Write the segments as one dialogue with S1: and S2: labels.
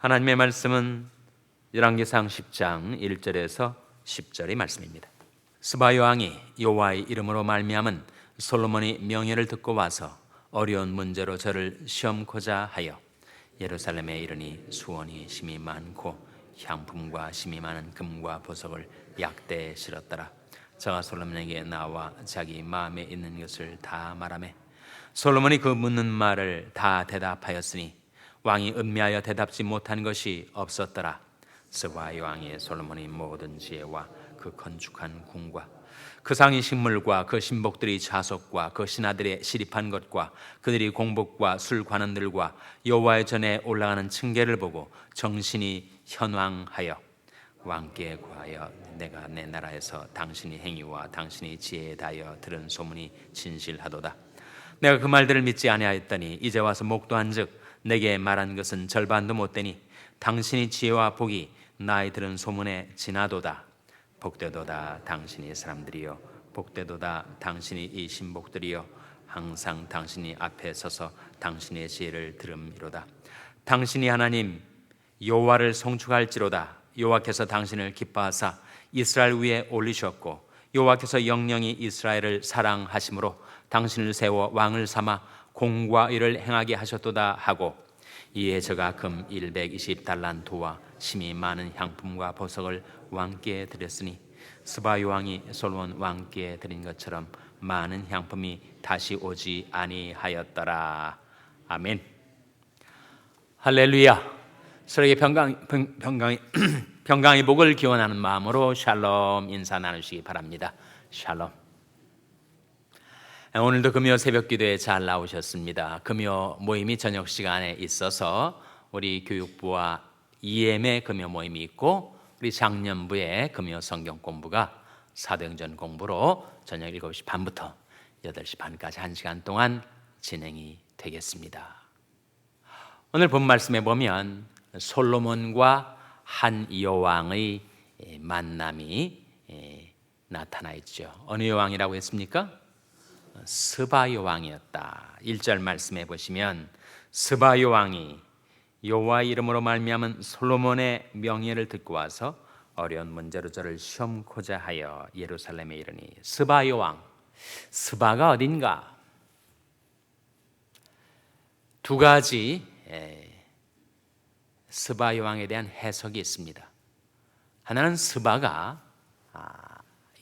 S1: 하나님의 말씀은 열왕기상 10장 1절에서 10절의 말씀입니다. 스바 여왕이 여호와의 이름으로 말미암은 솔로몬이 명예를 듣고 와서 어려운 문제로 저를 시험코자 하여 예루살렘에 이르니 수원이 심이 많고 향품과 심이 많은 금과 보석을 약대에 실었더라. 저가 솔로몬에게 나와 자기 마음에 있는 것을 다 말하매 솔로몬이 그 묻는 말을 다 대답하였으니 왕이 음미하여 대답지 못한 것이 없었더라. 스바 여왕이 솔로몬이 모든 지혜와 그 건축한 궁과 그 상의 식물과 그 신복들의 자석과 그 신하들의 시립한 것과 그들이 공복과 술 관원들과 여호와의 전에 올라가는 층계를 보고 정신이 현황하여 왕께 구하여 내가 내 나라에서 당신의 행위와 당신의 지혜에 대하여 들은 소문이 진실하도다. 내가 그 말들을 믿지 아니하였더니 이제 와서 목도한즉 내게 말한 것은 절반도 못되니 당신의 지혜와 복이 나의 들은 소문에 지나도다. 복되도다 당신이 사람들이여, 복되도다 당신이 이 신복들이여, 항상 당신이 앞에 서서 당신의 지혜를 들음이로다. 당신이 하나님 여호와를 송축할지로다. 여호와께서 당신을 기뻐하사 이스라엘 위에 올리셨고 여호와께서 영영이 이스라엘을 사랑하심으로 당신을 세워 왕을 삼아 공과 의를 행하게 하셨도다 하고, 이에 저가 금 120달란트와 심이 많은 향품과 보석을 왕께 드렸으니 스바 여왕이 솔로몬 왕께 드린 것처럼 많은 향품이 다시 오지 아니하였더라. 아멘. 할렐루야. 서로에게 평강의 복을 기원하는 마음으로 샬롬 인사 나누시기 바랍니다. 샬롬. 오늘도 금요 새벽 기도에 잘 나오셨습니다. 금요 모임이 저녁 시간에 있어서 우리 교육부와 EM의 금요 모임이 있고 우리 장년부의 금요 성경 공부가 사도행전 공부로 저녁 7시 반부터 8시 반까지 1시간 동안 진행이 되겠습니다. 오늘 본 말씀에 보면 솔로몬과 한 여왕의 만남이 나타나 있죠. 어느 여왕이라고 했습니까? 스바 여왕이었다. 1절 말씀해 보시면 스바 여왕이 여호와의 이름으로 말미암은 솔로몬의 명예를 듣고 와서 어려운 문제로 저를 시험코자 하여 예루살렘에 이르니. 스바 여왕, 스바가 어딘가? 두 가지 스바 여왕에 대한 해석이 있습니다. 하나는 스바가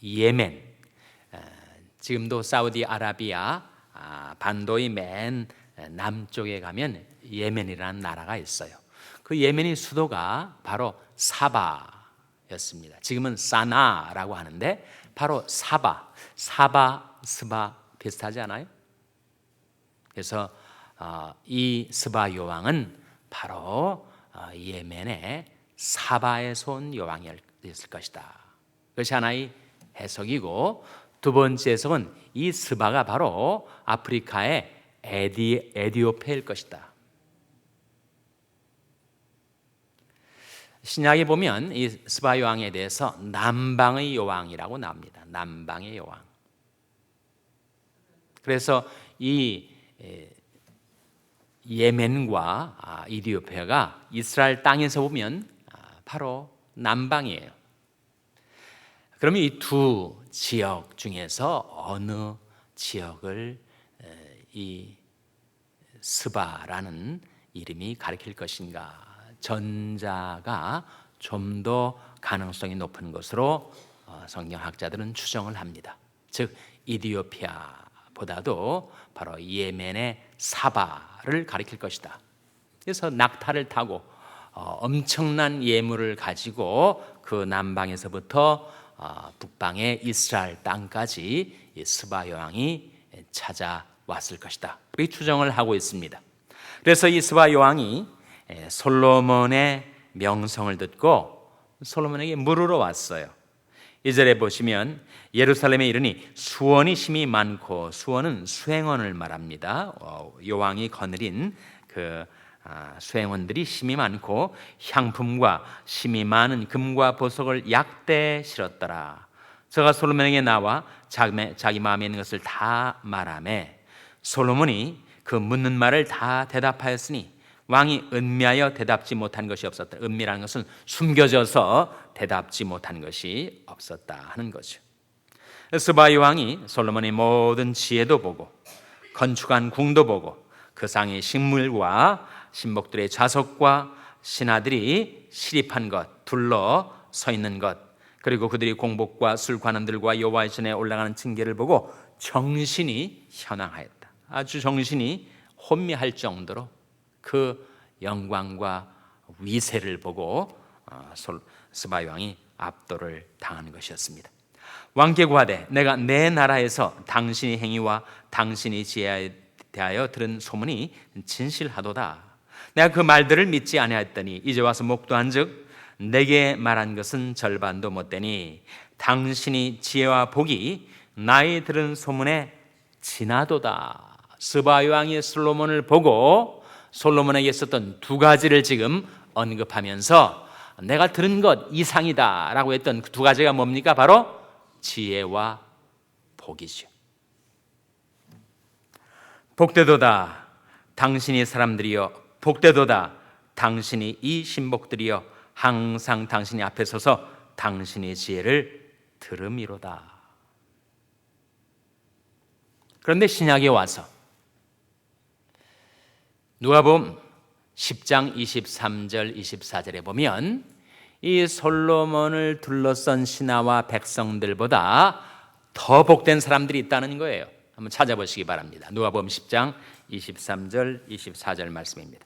S1: 예멘, 지금도 사우디아라비아 반도의 맨 남쪽에 가면 예멘이라는 나라가 있어요. 그 예멘의 수도가 바로 사바였습니다. 지금은 사나라고 하는데 바로 사바, 스바 비슷하지 않아요? 그래서 이 스바 여왕은 바로 예멘의 사바에서 온 여왕이었을 것이다. 그것이 하나의 해석이고, 두 번째 해석은 이 스바가 바로 아프리카의 에디오피아일 것이다. 신약에 보면 이 스바 여왕에 대해서 남방의 여왕이라고 나옵니다. 남방의 여왕. 그래서 이 예멘과 에디오피아가 이스라엘 땅에서 보면 바로 남방이에요. 그러면 이 두 지역 중에서 어느 지역을 이 스바라는 이름이 가리킬 것인가? 전자가 좀 더 가능성이 높은 것으로 성경학자들은 추정을 합니다. 즉 이디오피아보다도 바로 예멘의 사바를 가리킬 것이다. 그래서 낙타를 타고 엄청난 예물을 가지고 그 남방에서부터 북방의 이스라엘 땅까지 스바 여왕이 찾아왔을 것이다. 그렇게 추정을 하고 있습니다. 그래서 이 스바 여왕이 솔로몬의 명성을 듣고 솔로몬에게 물으러 왔어요. 2절에 보시면 예루살렘에 이르니 수원이 심이 많고, 수원은 수행원을 말합니다. 여왕이 거느린 그 수행원들이 심이 많고 향품과 심이 많은 금과 보석을 약대에 실었더라. 저가 솔로몬에게 나와 자기 마음에 있는 것을 다 말하매 솔로몬이 그 묻는 말을 다 대답하였으니 왕이 은미하여 대답지 못한 것이 없었다. 은미라는 것은 숨겨져서 대답지 못한 것이 없었다 하는 거죠. 스바이 왕이 솔로몬의 모든 지혜도 보고 건축한 궁도 보고 그 상의 식물과 신복들의 좌석과 신하들이 시립한 것, 둘러 서 있는 것, 그리고 그들이 공복과 술관원들과 여호와의 전에 올라가는 층계를 보고 정신이 현황하였다. 아주 정신이 혼미할 정도로 그 영광과 위세를 보고 스바이 왕이 압도를 당한 것이었습니다. 왕께 구하되 내가 내 나라에서 당신의 행위와 당신의 지혜에 대하여 들은 소문이 진실하도다. 내가 그 말들을 믿지 아니하였더니 이제 와서 목도한즉 내게 말한 것은 절반도 못되니 당신이 지혜와 복이 나의 들은 소문에 지나도다. 스바이 왕이 솔로몬을 보고 솔로몬에게 있었던 두 가지를 지금 언급하면서 내가 들은 것 이상이다 라고 했던 그 두 가지가 뭡니까? 바로 지혜와 복이죠. 복되도다 당신이 사람들이여, 복되도다 당신이 이 신복들이여, 항상 당신이 앞에 서서 당신의 지혜를 들음이로다. 그런데 신약에 와서 누가복음 10장 23절 24절에 보면 이 솔로몬을 둘러싼 신하와 백성들보다 더 복된 사람들이 있다는 거예요. 한번 찾아보시기 바랍니다. 누가복음 10장 23절 24절 말씀입니다.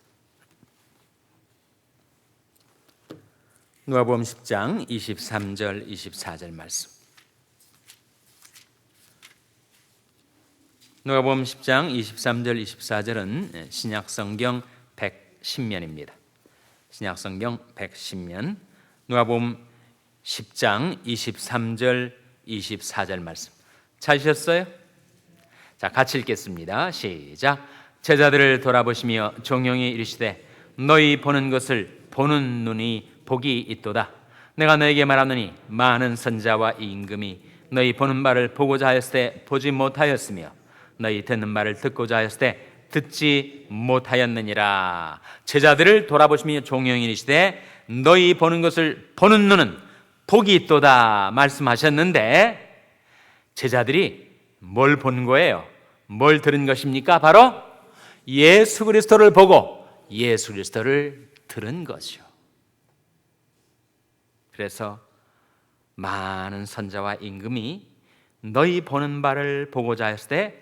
S1: 누가복음 10장 23절 24절 말씀. 누가복음 10장 23절 24절은 신약성경 110면입니다. 신약성경 110면 누가복음 10장 23절 24절 말씀 찾으셨어요? 자, 같이 읽겠습니다. 시작. 제자들을 돌아보시며 종용이 이르시되 너희 보는 것을 보는 눈이 복이 있도다. 내가 너에게 말하노니 많은 선자와 임금이 너희 보는 바를 보고자 하였을 때 보지 못하였으며 너희 듣는 바를 듣고자 하였을 때 듣지 못하였느니라. 제자들을 돌아보시며 종용이 이르시되 너희 보는 것을 보는 눈은 복이 있도다 말씀하셨는데 제자들이 뭘 본 거예요? 뭘 들은 것입니까? 바로 예수 그리스도를 보고 예수 그리스도를 들은 거죠. 그래서 많은 선자와 임금이 너희 보는 바를 보고자 하였을 때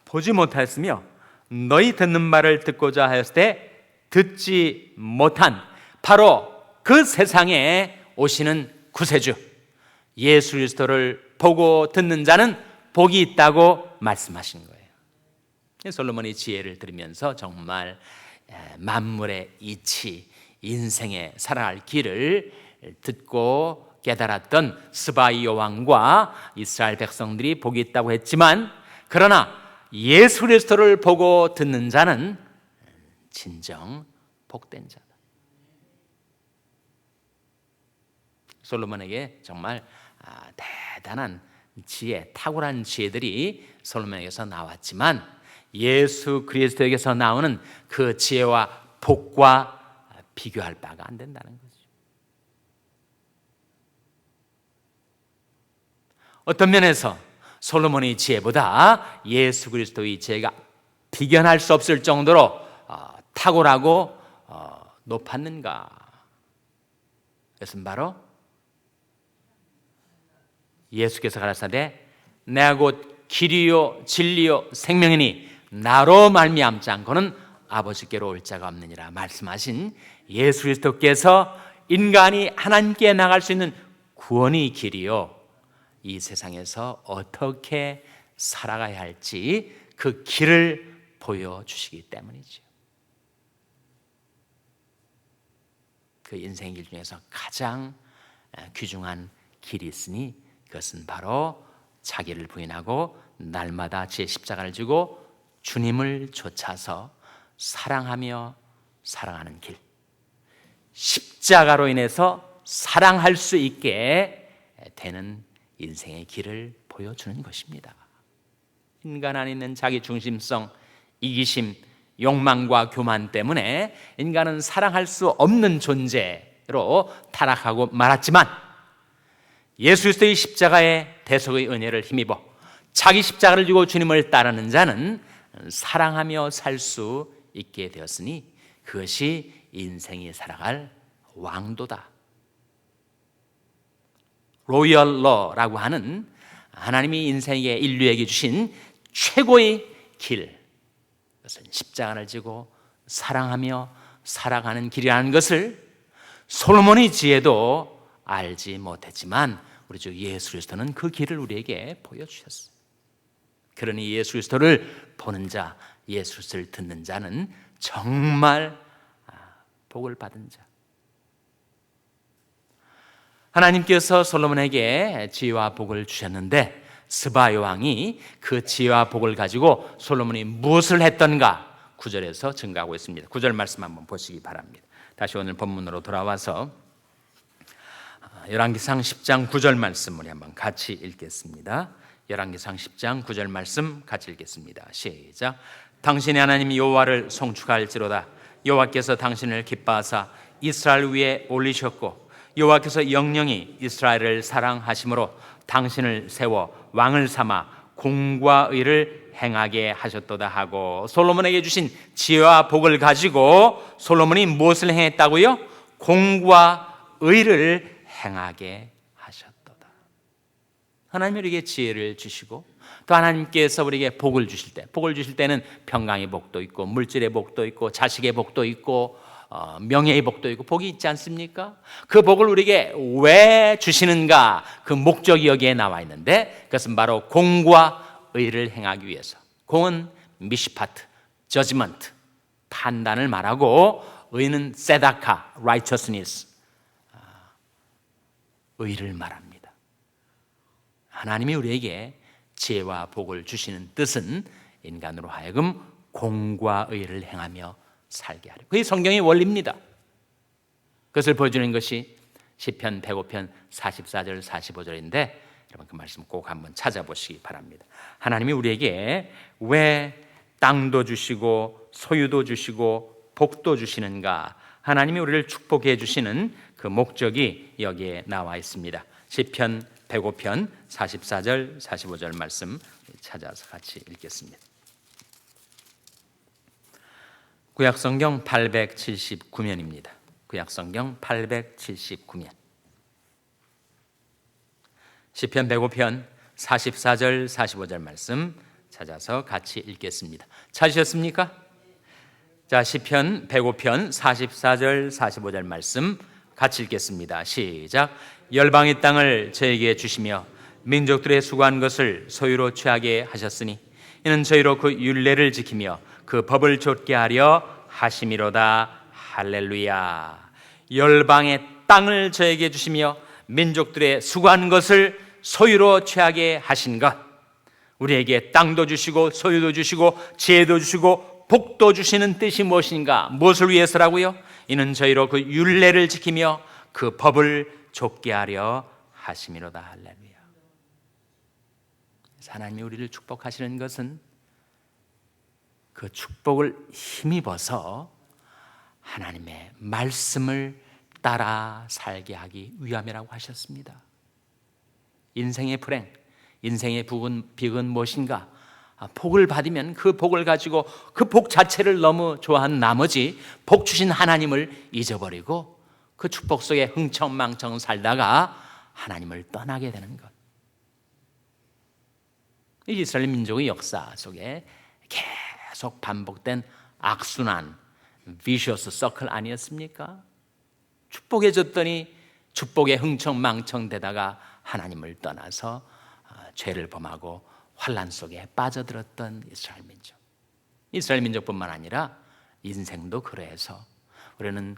S1: 보지 못하였으며 너희 듣는 바를 듣고자 하였을 때 듣지 못한 바로 그 세상에 오시는 구세주 예수 그리스도를 보고 듣는 자는 복이 있다고 말씀하신 거예요. 솔로몬이 지혜를 들으면서 정말 만물의 이치, 인생의 살아갈 길을 듣고 깨달았던 스바이 왕과 이스라엘 백성들이 복이 있다고 했지만 그러나 예수 그리스도를 보고 듣는 자는 진정 복된 자다. 솔로몬에게 정말 대단한 지혜, 탁월한 지혜들이 솔로몬에게서 나왔지만 예수 그리스도에게서 나오는 그 지혜와 복과 비교할 바가 안 된다는 거죠. 어떤 면에서 솔로몬의 지혜보다 예수 그리스도의 지혜가 비견할 수 없을 정도로 탁월하고 높았는가? 그것은 바로 예수께서 가라사대 내가 곧 길이요 진리요 생명이니 나로 말미암지 않고는 아버지께로 올 자가 없느니라 말씀하신 예수 그리스도께서 인간이 하나님께 나갈 수 있는 구원의 길이요 이 세상에서 어떻게 살아가야 할지 그 길을 보여주시기 때문이죠. 그 인생의 길 중에서 가장 귀중한 길이 있으니 그것은 바로 자기를 부인하고 날마다 제 십자가를 지고 주님을 좇아서 사랑하며 사랑하는 길, 십자가로 인해서 사랑할 수 있게 되는 인생의 길을 보여주는 것입니다. 인간 안에 있는 자기 중심성, 이기심, 욕망과 교만 때문에 인간은 사랑할 수 없는 존재로 타락하고 말았지만 예수 그리스도의 십자가의 대속의 은혜를 힘입어 자기 십자가를 지고 주님을 따르는 자는 사랑하며 살 수 있게 되었으니 그것이 인생이 살아갈 왕도다. 로열 러라고 하는 하나님이 인생에 인류에게 주신 최고의 길, 그것은 십자가를 지고 사랑하며 살아가는 길이라는 것을 솔로몬의 지혜도 알지 못했지만 우리 주 예수 그리스도는 그 길을 우리에게 보여주셨어요. 그러니 예수 그리스도를 보는 자, 예수 그리스도를 듣는 자는 정말 복을 받은 자. 하나님께서 솔로몬에게 지혜와 복을 주셨는데 스바야 왕이 그 지혜와 복을 가지고 솔로몬이 무엇을 했던가 9절에서 증가하고 있습니다. 9절 말씀 한번 보시기 바랍니다. 다시 오늘 본문으로 돌아와서 열왕기상 10장 9절 말씀 우리 한번 같이 읽겠습니다. 열왕기상 10장 9절 말씀 같이 읽겠습니다. 시작. 당신의 하나님 여호와를 송축할지로다. 여호와께서 당신을 기뻐하사 이스라엘 위에 올리셨고 여호와께서 영영이 이스라엘을 사랑하심으로 당신을 세워 왕을 삼아 공과 의를 행하게 하셨도다 하고 솔로몬에게 주신 지혜와 복을 가지고 솔로몬이 무엇을 행했다고요? 공과 의를 행하게 하셨도다. 하나님이 우리에게 지혜를 주시고 또 하나님께서 우리에게 복을 주실 때, 복을 주실 때는 평강의 복도 있고 물질의 복도 있고 자식의 복도 있고 명예의 복도 있고 복이 있지 않습니까? 그 복을 우리에게 왜 주시는가? 그 목적이 여기에 나와 있는데 그것은 바로 공과 의를 행하기 위해서. 공은 미시파트, 저지먼트, 판단을 말하고 의는 세다카, righteousness, 의를 말합니다. 하나님이 우리에게 지혜와 복을 주시는 뜻은 인간으로 하여금 공과 의를 행하며 살게 하려. 그게 성경의 원리입니다. 그것을 보여주는 것이 시편 105편 44절 45절인데 여러분 그 말씀 꼭 한번 찾아보시기 바랍니다. 하나님이 우리에게 왜 땅도 주시고 소유도 주시고 복도 주시는가? 하나님이 우리를 축복해 주시는 그 목적이 여기에 나와 있습니다. 시편 105편 44절 45절 말씀 찾아서 같이 읽겠습니다. 구약성경 879면입니다. 구약성경 879면. 시편 105편 44절 45절 말씀 찾아서 같이 읽겠습니다. 찾으셨습니까? 자, 시편 105편 44절 45절 말씀 같이 읽겠습니다. 시작. 열방의 땅을 저에게 주시며 민족들의 수고한 것을 소유로 취하게 하셨으니 이는 저희로 그 율례를 지키며 그 법을 좇게 하려 하심이로다. 할렐루야. 열방의 땅을 저에게 주시며 민족들의 수고한 것을 소유로 취하게 하신 것, 우리에게 땅도 주시고 소유도 주시고 지혜도 주시고 복도 주시는 뜻이 무엇인가? 무엇을 위해서라고요? 이는 저희로 그 율례를 지키며 그 법을 좇게 하려 하심이로다. 할렐루야. 하나님이 우리를 축복하시는 것은 그 축복을 힘입어서 하나님의 말씀을 따라 살게 하기 위함이라고 하셨습니다. 인생의 불행, 인생의 빅은 무엇인가? 복을 받으면 그 복을 가지고 그 복 자체를 너무 좋아한 나머지 복 주신 하나님을 잊어버리고 그 축복 속에 흥청망청 살다가 하나님을 떠나게 되는 것. 이스라엘 민족의 역사 속에 계속 반복된 악순환, vicious circle 아니었습니까? 축복해줬더니 축복에 흥청망청 되다가 하나님을 떠나서 죄를 범하고 환난 속에 빠져들었던 이스라엘 민족. 이스라엘 민족뿐만 아니라 인생도 그래서 우리는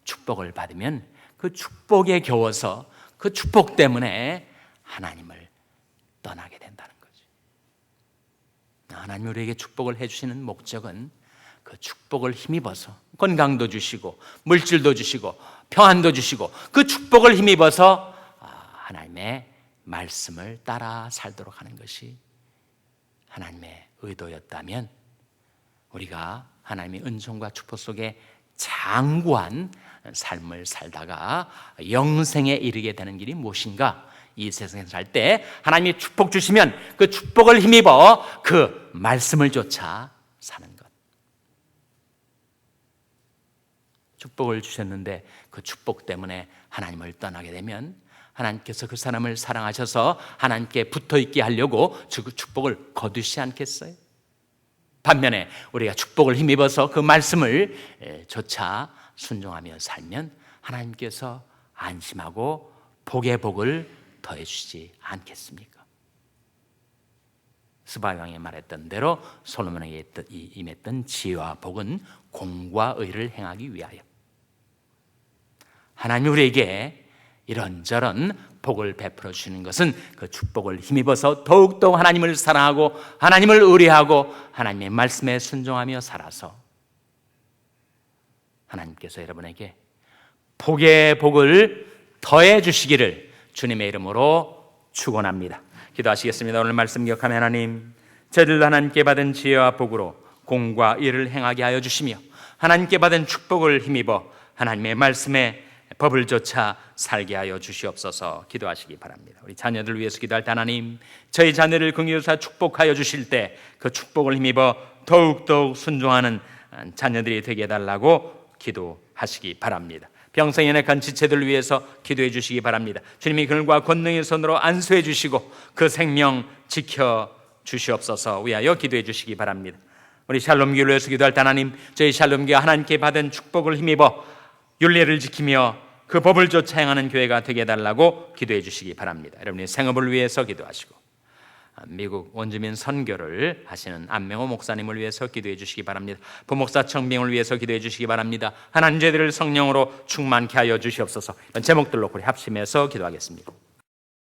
S1: 축복을 받으면 그 축복에 겨워서 그 축복 때문에 하나님을 떠나게 된다는 거죠. 하나님이 우리에게 축복을 해주시는 목적은 그 축복을 힘입어서 건강도 주시고 물질도 주시고 평안도 주시고 그 축복을 힘입어서 하나님의 말씀을 따라 살도록 하는 것이 하나님의 의도였다면 우리가 하나님의 은총과 축복 속에 장구한 삶을 살다가 영생에 이르게 되는 길이 무엇인가? 이 세상에서 살 때 하나님이 축복 주시면 그 축복을 힘입어 그 말씀을 쫓아 사는 것. 축복을 주셨는데 그 축복 때문에 하나님을 떠나게 되면 하나님께서 그 사람을 사랑하셔서 하나님께 붙어있게 하려고 그 축복을 거두시지 않겠어요? 반면에 우리가 축복을 힘입어서 그 말씀을 쫓아 순종하며 살면 하나님께서 안심하고 복의 복을 더해 주시지 않겠습니까? 스바야 왕이 말했던 대로 솔로몬에게 임했던 지혜와 복은 공과 의를 행하기 위하여. 하나님 우리에게 이런저런 복을 베풀어 주시는 것은 그 축복을 힘입어서 더욱더 하나님을 사랑하고 하나님을 의뢰하고 하나님의 말씀에 순종하며 살아서 하나님께서 여러분에게 복의 복을 더해 주시기를 주님의 이름으로 축원합니다. 기도하시겠습니다. 오늘 말씀 기억하며 하나님, 저희들도 하나님께 받은 지혜와 복으로 공과 의를 행하게 하여 주시며 하나님께 받은 축복을 힘입어 하나님의 말씀에 법을 쫓아 살게 하여 주시옵소서. 기도하시기 바랍니다. 우리 자녀들 위해서 기도할 때 하나님, 저희 자녀를 긍휼히 여기서 축복하여 주실 때 그 축복을 힘입어 더욱더욱 순종하는 자녀들이 되게 해달라고 기도하시기 바랍니다. 병상에 연약한 지체들을 위해서 기도해 주시기 바랍니다. 주님이 그들과 권능의 손으로 안수해 주시고 그 생명 지켜 주시옵소서. 위하여 기도해 주시기 바랍니다. 우리 샬롬교회를 위해서 기도할 때 하나님, 저희 샬롬교회 하나님께 받은 축복을 힘입어 율례를 지키며 그 법을 쫓아 행하는 교회가 되게 해달라고 기도해 주시기 바랍니다. 여러분의 생업을 위해서 기도하시고 미국 원주민 선교를 하시는 안명호 목사님을 위해서 기도해 주시기 바랍니다. 부목사 청빙을 위해서 기도해 주시기 바랍니다. 하나님 저희들을 성령으로 충만케 하여 주시옵소서. 이런 제목들로 우리 합심해서 기도하겠습니다.